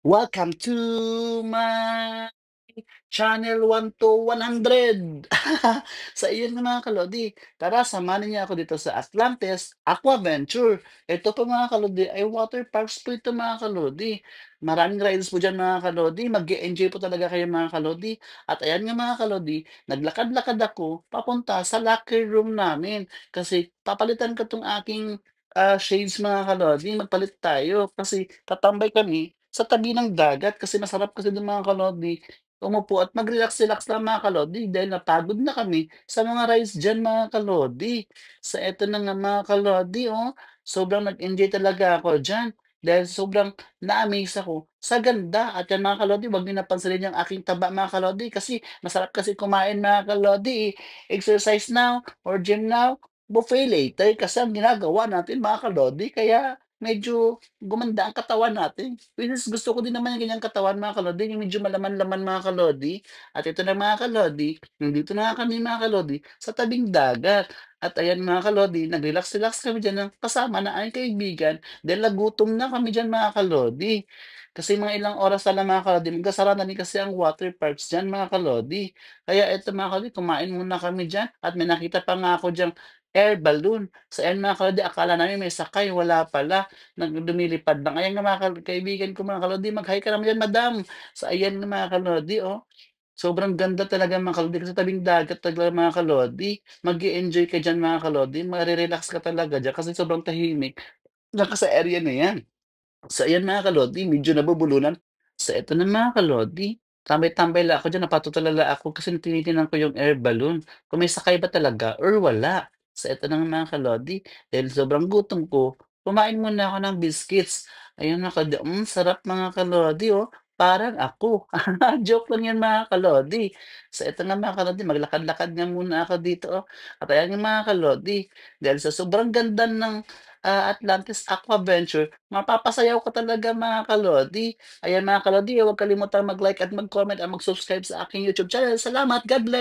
Welcome to my channel 1 to 100. Sa iyon nga mga kalodi, tara samahan niyo ako dito sa Atlantis Aquaventure. Ito po mga kalodi ay water parks po ito mga kalodi. Maraming rides po diyan mga kalodi, mag-e-enjoy po talaga kayo mga kalodi. At ayan nga mga kalodi, naglakad-lakad ako papunta sa locker room namin kasi papalitan ko 'tong aking, shades mga kalodi, magpalit tayo kasi tatambay kami sa tabi ng dagat kasi masarap kasi dun mga kalodi, umupo at mag-relax-relax lang mga kalodi dahil napagod na kami sa mga rides diyan mga kalodi. Sa eto na nga mga kalodi, oh, sobrang nag-enjoy talaga ako diyan dahil sobrang na-amaze ako sa ganda at yan mga kalodi, wag niyo na pansinin yung aking taba mga kalodi kasi masarap kasi kumain mga kalodi, eh. Exercise now or gym now, buffet later kasi ang ginagawa natin mga kalodi kaya medyo gumanda ang katawan natin. Which is gusto ko din naman yung ganyang katawan mga kalodi, yung medyo malaman-laman mga kalodi. At ito na mga kalodi, nandito na kami mga kalodi sa tabing dagat. At ayan mga kalodi, nag-relax-relax kami dyan ng kasama na aking kaibigan dahil nagutom na kami dyan mga kalodi. Kasi mga ilang oras na lang mga kalodi, magkasara na din kasi ang water parks dyan mga kalodi. Kaya ito mga kalodi, kumain muna kami dyan at may nakita pa nga ako dyang air balloon. So ayan mga kalodi, akala namin may sakay, wala pala lumilipad lang. Ayan nga mga kaibigan ko mga kalodi, mag-hi ka naman diyan madam. So ayan nga mga kalodi, oh, sobrang ganda talaga mga kalodi kasi tabing dagat talaga mga kalodi. Mag-e-enjoy ka diyan mga kalodi, mare-relax ka talaga diyan kasi sobrang tahimik diyan ka sa area na 'yan. So ayan mga kalodi, medyo nabubulunan. So eto na mga kalodi, tambay-tambay lang ako diyan, napatutulala ako kasi tinitingnan ko yung air balloon kung may sakay ba talaga or wala. So eto na nga mga kalodi, dahil sobrang gutom ko, kumain muna ako ng biscuits. Ayun mga kalodi, sarap mga kalodi, oh, parang ako. Joke lang 'yan mga kalodi. So eto nga mga kalodi, maglakad-lakad nga muna ako dito, oh. At ayan nga mga kalodi, dahil sa sobrang ganda ng Atlantis Aquaventure, mapapasayaw ka talaga mga kalodi. Ayan mga kalodi, huwag kalimutang mag-like at mag-comment at mag-subscribe sa aking YouTube channel. Salamat, God bless!